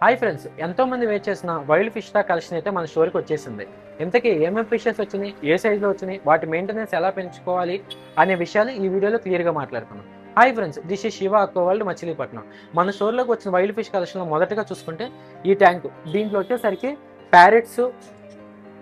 Hi friends, ఎంతో మంది wait చేసిన వైల్డ్ ఫిష్ స్టాక్ కలెక్షన్ అయితే మన స్టోర్కి వచ్చేసింది. ఇంతకీ ఏమేమి ఫిషెస్ వచ్చినాయి, ఏ సైజులో వచ్చినాయి, వాటి మెయింటెనెన్స్ ఎలా పెంచుకోవాలి అనే విషయాలు ఈ వీడియోలో క్లియర్గా మాట్లాడుకున్నాం. Hi friends, this is Shiva aqua world Machilipatnam. మన స్టోర్లోకి వచ్చిన వైల్డ్ ఫిష్ కలెక్షన్లో మొదటగా చూసుకుంటే ఈ ట్యాంక్. దీంట్లో వచ్చేసరికి ప్యారెట్స్,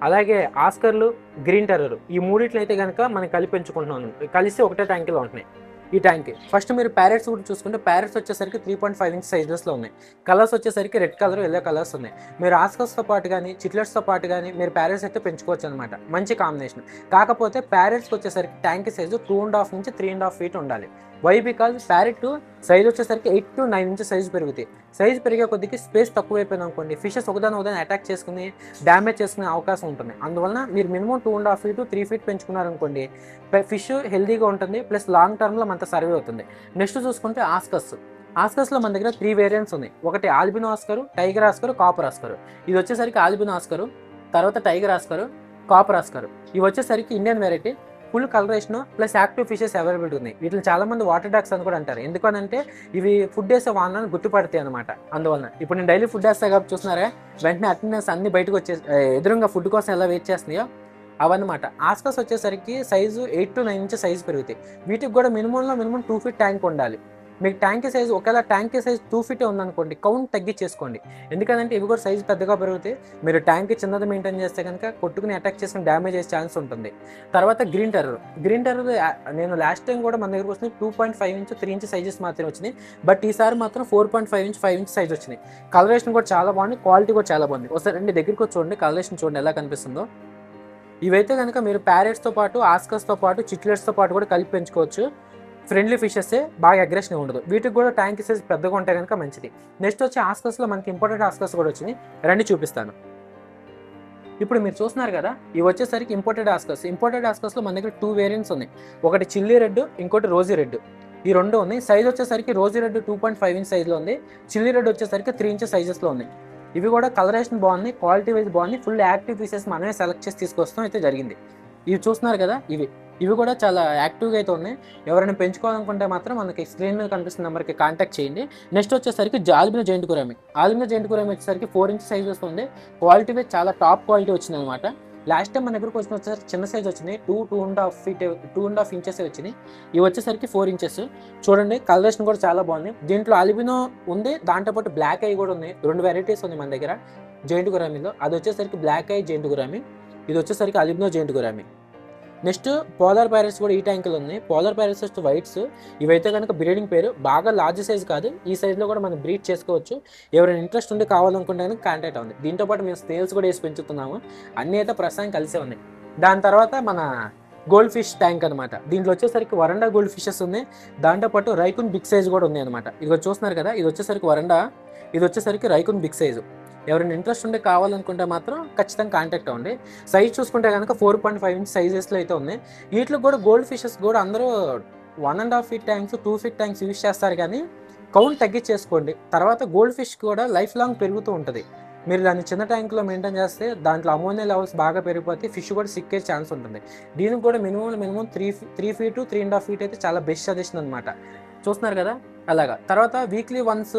అలాగే ఆస్కర్లు, గ్రీన్ టెర్రర్ ఈ మూడిట్లు అయితే కనుక మనం కలిపి పెంచుకుంటున్నాను. కలిసి ఒకటే ట్యాంకులో ఉంటున్నాయి. ఈ ట్యాంక్ ఫస్ట్ మీరు ప్యారెట్స్ కూడా చూసుకుంటే ప్యారెట్స్ వచ్చేసరికి 3.5 ఇంచ్ సైజెస్లో ఉన్నాయి. కలర్స్ వచ్చేసరికి రెడ్ కలర్, ఎల్లో కలర్స్ ఉన్నాయి. మీరు ఆస్కర్స్తో పాటు కానీ చిట్లెట్స్తో పాటు కానీ మీరు ప్యారెట్స్ అయితే పెంచుకోవచ్చు అనమాట. మంచి కాంబినేషన్. కాకపోతే ప్యారెట్స్కి వచ్చేసరికి ట్యాంక్ సైజు 2.5 నుంచి 3.5 ఫీట్ ఉండాలి. వై బికాజ్ ప్యారెట్ సైజ్ వచ్చేసరికి 8 to 9 ఇంచెస్ సైజు పెరుగుతాయి. సైజు పెరిగే కొద్దికి స్పేస్ తక్కువైపోయింది అనుకోండి, ఫిషెస్ ఒకదాని అటాక్ చేసుకుని డ్యామేజ్ చేసుకునే అవకాశం ఉంటుంది. అందువలన మీరు మినిమం 2.5 ఫీట్ 3 ఫీట్ పెంచుకున్నారనుకోండి, ఫిష్ హెల్దీగా ఉంటుంది, ప్లస్ లాంగ్ టర్మ్లో మనతో సర్వే అవుతుంది. నెక్స్ట్ చూసుకుంటే ఆస్కర్స్లో మన దగ్గర 3 వేరియంట్స్ ఉన్నాయి. ఒకటి ఆల్బినో ఆస్కరు, టైగర్ ఆస్కరు, కాపర్ ఆస్కరు. ఇది వచ్చేసరికి ఆల్బినో ఆస్కరు, తర్వాత టైగర్ ఆస్కరు, కాపర్ ఆస్కరు. ఇవి వచ్చేసరికి Indian variety. Full colouration plus active fishes availability ఉన్నాయి. వీటిని చాలా మంది వాటర్ డాగ్స్ అని కూడా అంటారు. ఎందుకనంటే ఇవి ఫుడ్ వేసే వానని గుర్తుపడతాయి అనమాట. అందువలన ఇప్పుడు నేను డైలీ ఫుడ్ వేస్తా కాబట్టి చూస్తున్నారా, వెంటనే అటెండెన్స్ అన్ని బయటకు ఎదురుగా ఫుడ్ కోసం ఎలా వెయిట్ చేస్తున్నాయో అవన్నమాట. ఆస్కర్స్ వచ్చేసరికి సైజు 8 to 9 ఇంచెస్ సైజు పెరుగుతాయి. వీటికి కూడా మినిమం 2 ఫీట్ ట్యాంక్ ఉండాలి. మీకు ట్యాంక్ సైజ్ ఒకవేళ ట్యాంక్ సైజ్ 2 ఫీటే ఉందనుకోండి, కౌంట్ తగ్గించేసుకోండి. ఎందుకంటే ఇవి కూడా సైజు పెద్దగా పెరుగుతాయి. మీరు ట్యాంక్ చిన్నది మెయింటైన్ చేస్తే కనుక కొట్టుకుని అటాక్ చేసుకుని డ్యామేజ్ అయ్యే ఛాన్స్ ఉంటుంది. తర్వాత గ్రీన్ టెర్రర్ నేను లాస్ట్ టైం కూడా మన దగ్గరకు వచ్చినాయి 2.5 ఇంచ్ 3 ఇంచ్ సైజెస్ మాత్రమే వచ్చినాయి. బట్ ఈసారి మాత్రం 4.5 ఇంచ్ 5 ఇంచ్ సైజ్ వచ్చినాయి. కలరేషన్ కూడా చాలా బాగుంది, క్వాలిటీ కూడా చాలా బాగుంది. ఒకసారి రండి దగ్గరికి వచ్చి చూడండి, కలరేషన్ చూడండి ఎలా కనిపిస్తుందో. ఇవైతే కనుక మీరు ప్యారెట్స్తో పాటు ఆస్కర్స్తో పాటు చిట్లెట్స్తో పాటు కూడా కలిపి పెంచుకోవచ్చు. ఫ్రెండ్లీ ఫిషెస్ బాగా అగ్రెషన్ ఉండదు. వీటికి కూడా ట్యాంక్ సైజ్ పెద్దగా ఉంటే కనుక మంచిది. నెక్స్ట్ వచ్చి ఆస్కర్స్లో మనకి ఇంపోర్టెడ్ ఆస్కర్స్ కూడా వచ్చినాయి. రండి చూపిస్తాను. ఇప్పుడు మీరు చూస్తున్నారు కదా, ఇవి వచ్చేసరికి ఇంపోర్టెడ్ ఆస్కర్స్లో మన దగ్గర 2 వేరియంట్స్ ఉన్నాయి. ఒకటి చిల్లీ రెడ్, ఇంకోటి రోజీ రెడ్. ఈ రెండు ఉన్నాయి. సైజ్ వచ్చేసరికి రోజీ రెడ్ 2.5 ఇంచ్ సైజ్లో ఉంది. చిల్లీ రెడ్ వచ్చేసరికి 3 ఇంచెస్ సైజెస్లో ఉన్నాయి. ఇవి కూడా కలరేషన్ బాగుంది, క్వాలిటీ వైజ్ బాగుంది. ఫుల్ యాక్టివ్ పీసెస్ మనమే సెలెక్ట్ చేసి తీసుకొస్తాం అయితే జరిగింది. ఇవి చూస్తున్నారు కదా, ఇవి కూడా చాలా యాక్టివ్గా అయితే ఉన్నాయి. ఎవరైనా పెంచుకోవాలనుకుంటే మాత్రం మనకి స్క్రీన్ మీద కనిపిస్తున్న నెంబర్కి కాంటాక్ట్ చేయండి. నెక్స్ట్ వచ్చేసరికి ఆల్బినో జెయింట్ గురామి వచ్చేసరికి 4 ఇంచ్ సైజ్ వస్తుంది. క్వాలిటీ వైజ్ చాలా టాప్ క్వాలిటీ వచ్చింది అనమాట. లాస్ట్ టైం మన దగ్గరకు వచ్చేసరికి చిన్న సైజ్ వచ్చినాయి, 2.5 ఇంచెస్ వచ్చినాయి. ఇవి వచ్చేసరికి 4 ఇంచెస్. చూడండి కలరేషన్ కూడా చాలా బాగుంది. దీంట్లో ఆల్బినో ఉంది, దాంతోపాటు బ్లాక్ ఐ కూడా ఉన్నాయి. 2 వెరైటీస్ ఉన్నాయి మన దగ్గర జెయింట్ గురామిలో. అది వచ్చేసరికి బ్లాక్ ఐ జెయింట్ గురామి, ఇది వచ్చేసరికి albino giant gourami. Next polar parrots కూడా ఈ ట్యాంకులు ఉన్నాయి. పోలార్ ప్యారెట్స్ వచ్చి వైట్స్. ఇవైతే కనుక బ్రీడింగ్ పేరు, బాగా లార్జ్ సైజ్ కాదు, ఈ సైజ్లో కూడా మనం బ్రీడ్ చేసుకోవచ్చు. ఎవరైనా ఇంట్రెస్ట్ ఉండి కావాలనుకుంటే కనుక కాంటాక్ట్ ఉంది. దీంతో పాటు మేము స్నేల్స్ కూడా వేసి పెంచుతున్నాము. అన్నీ అయితే ప్రస్తుతానికి కలిసే ఉన్నాయి. దాని తర్వాత మన గోల్డ్ ఫిష్ ట్యాంక్ అనమాట. దీంట్లో వచ్చేసరికి వరండా గోల్డ్ ఫిషెస్ ఉన్నాయి. దాంతోపాటు రైకున్ బిగ్ సైజ్ కూడా ఉంది అనమాట. ఇది చూస్తున్నారు కదా, ఇది వచ్చేసరికి వరండా, ఇది వచ్చేసరికి రైకున్ బిగ్ సైజు. ఎవరైనా ఇంట్రెస్ట్ ఉంటే కావాలనుకుంటే మాత్రం ఖచ్చితంగా కాంటాక్ట్ అవ్వండి. సైజ్ చూసుకుంటే కనుక 4.5 ఇంచ్ సైజెస్లో అయితే ఉన్నాయి. వీటిలో కూడా గోల్డ్ ఫిషెస్ కూడా అందరూ 1.5 feet tanks 2 feet tanks use చేస్తారు, కానీ కౌంట్ తగ్గించేసుకోండి. తర్వాత గోల్డ్ ఫిష్ కూడా లైఫ్ లాంగ్ పెరుగుతూ ఉంటుంది. మీరు దాన్ని చిన్న ట్యాంక్లో మెయింటైన్ చేస్తే దాంట్లో అమోనియా లెవెల్స్ బాగా పెరిగిపోతే ఫిష్ కూడా సిక్కే ఛాన్స్ ఉంటుంది. దీనికి కూడా మినిమం 3 ఫీట్ 3.5 ఫీట్ అయితే చాలా బెస్ట్ సజెషన్ అనమాట. చూస్తున్నారు కదా అలాగా. తర్వాత వీక్లీ వన్స్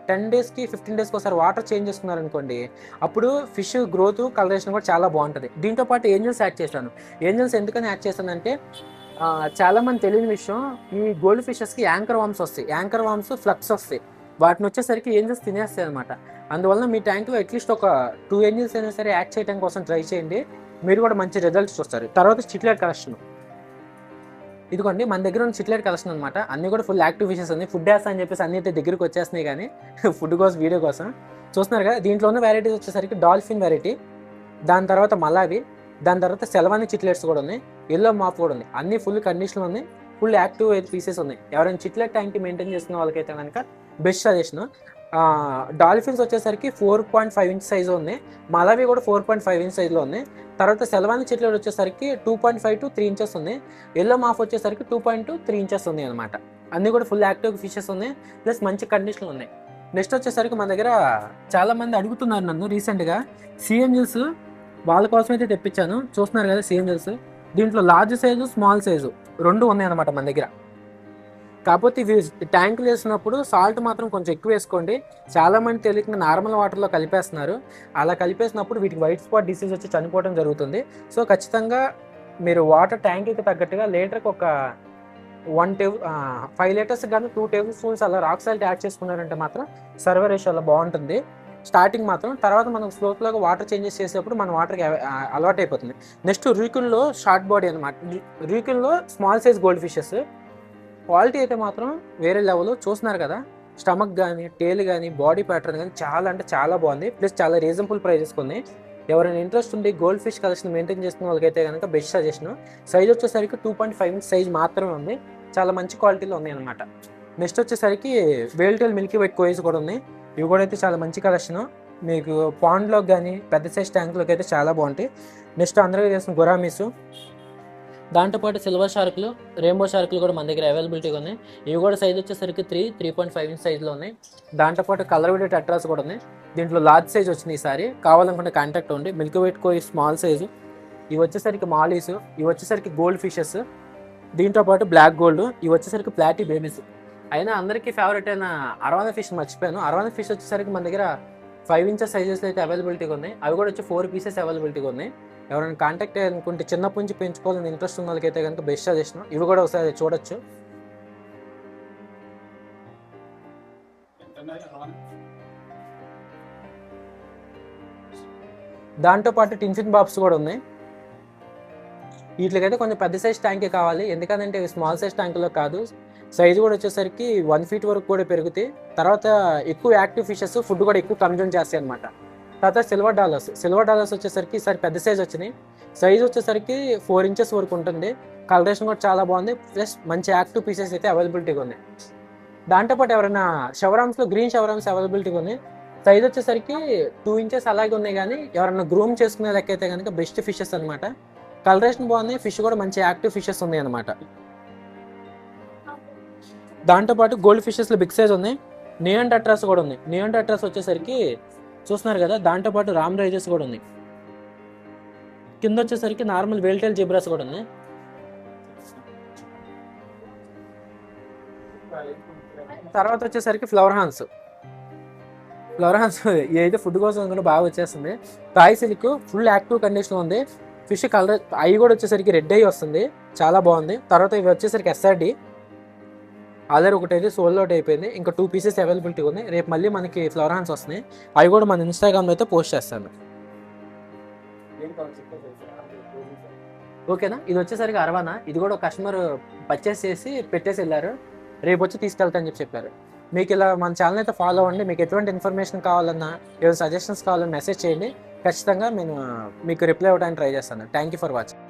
10 డేస్కి 15 డేస్కి ఒకసారి వాటర్ చేంజ్ చేసుకున్నారనుకోండి, అప్పుడు ఫిష్ గ్రోత్ కలరేషన్ కూడా చాలా బాగుంటుంది. దీంతో పాటు ఏంజల్స్ యాడ్ చేశాను. ఏంజల్స్ ఎందుకని యాడ్ చేశానంటే, చాలామంది తెలియని విషయం, ఈ గోల్డ్ ఫిషెస్కి యాంకర్ వామ్స్ ఫ్లక్స్ వస్తాయి. వాటిని వచ్చేసరికి ఏంజల్స్ తినేస్తాయి అనమాట. అందువల్ల మీ ట్యాంక్లో అట్లీస్ట్ ఒక 2 ఏంజల్స్ అయినా సరే యాడ్ చేయడం కోసం ట్రై చేయండి. మీరు కూడా మంచి రిజల్ట్స్ చూస్తారు. తర్వాత చిట్లెట్ కలెక్షన్. ఇదిగోండి మన దగ్గర ఉన్న చిట్లెట్ కలెక్షన్ అనమాట. అన్నీ కూడా ఫుల్ యాక్టివ్ ఫిషెస్ ఉన్నాయి. ఫుడ్ వేస్తా అని చెప్పేసి అన్ని అయితే దగ్గరికి వచ్చేస్తున్నాయి, కానీ ఫుడ్ కోసం వీడియో కోసం చూస్తున్నారు కదా. దీంట్లో ఉన్న వెరైటీస్ వచ్చేసరికి డాల్ఫిన్ వెరైటీ, దాని తర్వాత మలావి, దాని తర్వాత సెలవాని చిట్లెట్స్ కూడా ఉన్నాయి, ఎల్లో మాప్ కూడా ఉంది. అన్ని ఫుల్ కండిషన్లో ఉన్నాయి, ఫుల్ యాక్టివ్ పీసెస్ ఉన్నాయి. ఎవరైనా చిట్లెట్ ట్యాంక్ మెయింటైన్ చేస్తున్న వాళ్ళకైతే కనుక బెస్ట్ సజెషన్. డాల్ఫిన్స్ వచ్చేసరికి 4.5 ఇంచ్ సైజు ఉంది. మలావి కూడా 4.5 ఇంచ్ సైజులో ఉంది. తర్వాత సెలవాని చిట్లెట్ వచ్చేసరికి 2.5 to 3 ఇంచెస్ ఉంది. ఎల్లో మాఫ్ వచ్చేసరికి 2.3 ఇంచెస్ ఉంది అనమాట. అన్నీ కూడా ఫుల్ యాక్టివ్ ఫిషెస్ ఉన్నాయి, ప్లస్ మంచి కండిషన్లు ఉన్నాయి. నెక్స్ట్ వచ్చేసరికి మన దగ్గర చాలామంది అడుగుతున్నారు నన్ను రీసెంట్గా సిఎంజిల్స్, వాళ్ళ కోసం అయితే తెప్పించాను. చూస్తున్నారు కదా సిఎంజిల్స్. దీంట్లో లార్జ్ సైజు స్మాల్ సైజు 2 ఉన్నాయి అనమాట మన దగ్గర. కాకపోతే ఇవి ట్యాంకులు వేసినప్పుడు సాల్ట్ మాత్రం కొంచెం ఎక్కువ వేసుకోండి. చాలామంది తెలియకుండా నార్మల్ వాటర్లో కలిపేస్తున్నారు. అలా కలిపేసినప్పుడు వీటికి వైట్ స్పాట్ డిసీజ్ వచ్చి చనిపోవడం జరుగుతుంది. సో ఖచ్చితంగా మీరు వాటర్ ట్యాంక్కి తగ్గట్టుగా లీటర్కి ఒక 5 లీటర్స్ కానీ 2 టేబుల్ స్పూన్స్ అలా రాక్ సాల్ట్ యాడ్ చేసుకున్నారంటే మాత్రం సర్వే రేషియో అలా బాగుంటుంది స్టార్టింగ్ మాత్రం. తర్వాత మనం స్లోగా వాటర్ చేంజెస్ చేసేటప్పుడు మన వాటర్కి అలవాటు అయిపోతుంది. నెక్స్ట్ రీకుల్లో షార్ట్ బాడీ అనమాట. రీకుల్లో small size gold fishes quality అయితే మాత్రం వేరే లెవెల్. చూస్తున్నారు కదా, స్టమక్ కానీ టేల్ కానీ బాడీ ప్యాటర్న్ కానీ చాలా అంటే చాలా బాగుంది. ప్లస్ చాలా రీజనబుల్ ప్రైజెస్ కొన్ని. ఎవరైనా ఇంట్రెస్ట్ ఉండి గోల్డ్ ఫిష్ కలెక్షన్ మెయింటైన్ చేస్తున్న వాళ్ళకైతే కనుక బెస్ట్ సజెషన్. సైజ్ వచ్చేసరికి 2.5 ఇంచ్ సైజ్ మాత్రమే ఉంది. చాలా మంచి క్వాలిటీలో ఉన్నాయి అనమాట. నెక్స్ట్ వచ్చేసరికి వేల్టెల్ మిల్కీ వైట్ కోయిస్ కూడా ఉన్నాయి. ఇవి కూడా అయితే చాలా మంచి కలెక్షన్. మీకు పాండ్లోకి కానీ పెద్ద సైజ్ ట్యాంక్లోకి అయితే చాలా బాగుంటాయి. నెక్స్ట్ అందరికీ చేసిన గురామీసు, దాంతోపాటు సిల్వర్ షార్క్లు, రెయిన్బో షార్క్లు కూడా మన దగ్గర అవైలబిలిటీగా ఉన్నాయి. ఇవి కూడా సైజ్ వచ్చేసరికి 3.5 ఇంచ్ సైజులో ఉన్నాయి. దాంతోపాటు కలర్ వీడియో టెట్రాస్ కూడా ఉన్నాయి. దీంట్లో లార్జ్ సైజ్ వచ్చినాయి ఈసారి. కావాలనుకుంటే కాంటాక్ట్ ఉంది. మిల్కీ వైట్ కోయి స్మాల్ సైజు. ఇవి వచ్చేసరికి మాలీస్. ఇవి వచ్చేసరికి గోల్డ్ ఫిషెస్. దీంతో పాటు బ్లాక్ గోల్డ్. ఇవి వచ్చేసరికి ప్లాటీ బేబీస్. అయినా అందరికీ ఫేవరెట్ అయిన అరవానా ఫిష్ మర్చిపోయాను. అరవానా ఫిష్ వచ్చేసరికి మన దగ్గర 5 ఇంచెస్ సైజెస్లో అయితే అవైలబిలిటీగా ఉన్నాయి. అవి కూడా వచ్చి 4 పీసెస్ అవైలబిలిటీగా ఉన్నాయి. ఎవరైనా కాంటాక్ట్ అయ్యాలనుకుంటే చిన్నప్పటి నుంచి పెంచుకోవాలని ఇంట్రెస్ట్ ఉన్న వాళ్ళకైతే కనుక బెస్ట్ సజెషన్. ఇవి కూడా ఒకసారి చూడొచ్చు. దాంతోపాటు టిన్ఫిన్ బాబ్స్ కూడా ఉన్నాయి. వీటికైతే కొంచెం పెద్ద సైజ్ ట్యాంకే కావాలి. ఎందుకంటే స్మాల్ సైజ్ ట్యాంకులో కాదు. సైజు కూడా వచ్చేసరికి 1 ఫీట్ వరకు కూడా పెరుగుతాయి. తర్వాత ఎక్కువ యాక్టివ్ ఫిషెస్ ఫుడ్ కూడా ఎక్కువ కన్జ్యూమ్ చేస్తాయి అనమాట. తర్వాత సిల్వర్ డాలర్స్ వచ్చేసరికి ఈసారి పెద్ద సైజ్ వచ్చినాయి. సైజ్ వచ్చేసరికి 4 ఇంచెస్ వరకు ఉంటుంది. కలరేషన్ కూడా చాలా బాగుంది. ప్లస్ మంచి యాక్టివ్ పీసెస్ అయితే అవైలబిలిటీగా ఉన్నాయి. దాంతోపాటు ఎవరైనా షవరామ్స్లో గ్రీన్ షవరామ్స్ అవైలబిలిటీగా ఉన్నాయి. సైజ్ వచ్చేసరికి 2 ఇంచెస్ అలాగే ఉన్నాయి. కానీ ఎవరైనా గ్రూమ్ చేసుకునే లెక్క అయితే కనుక బెస్ట్ ఫిషెస్ అనమాట. కలరేషన్ బాగుంది. ఫిష్ కూడా మంచి యాక్టివ్ ఫిషెస్ ఉన్నాయి అనమాట. దాంతోపాటు గోల్డ్ ఫిషెస్లో బిగ్ సైజ్ ఉన్నాయి. నియాన్ టెట్రాస్ కూడా ఉంది. నియాన్ టెట్రాస్ వచ్చేసరికి చూస్తున్నారు కదా. దాంతోపాటు రామ్ రైజెస్ కూడా ఉంది. కింద వచ్చేసరికి నార్మల్ వేల్టైల్ జిబ్రాస్ కూడా ఉంది. తర్వాత వచ్చేసరికి ఫ్లవర్ హాన్స్ ఏదైతే ఫుడ్ కోసం కూడా బాగా వచ్చేస్తుంది. Toy silk full active condition ఉంది. ఫిష్ కలర్ అవి కూడా వచ్చేసరికి రెడ్ అయ్యి వస్తుంది. చాలా బాగుంది. తర్వాత ఇవి వచ్చేసరికి ఎస్ఆర్డి ఆల్రెడీ ఒకటైతే సోల్డ్ అవుట్ అయిపోయింది. ఇంకా 2 పీసెస్ అవైలబిలిటీ ఉంది. రేపు మళ్ళీ మనకి ఫ్లవర్ హాన్స్ వస్తున్నాయి. అవి కూడా మన ఇన్స్టాగ్రామ్లో అయితే పోస్ట్ చేస్తాను. ఓకేనా. ఇది వచ్చేసరికి అరవానా. ఇది కూడా కస్టమర్ పర్చేస్ చేసి పెట్టేసి వెళ్ళారు. రేపు వచ్చి తీసుకెళ్తానని చెప్పారు. మీకు ఇలా మన ఛానల్ అయితే ఫాలో అవ్వండి. మీకు ఎటువంటి ఇన్ఫర్మేషన్ కావాలన్నా ఏమైనా సజెషన్స్ కావాలన్నా మెసేజ్ చేయండి. ఖచ్చితంగా నేను మీకు రిప్లై ఇవ్వడానికి ట్రై చేస్తాను. Thank you for watching.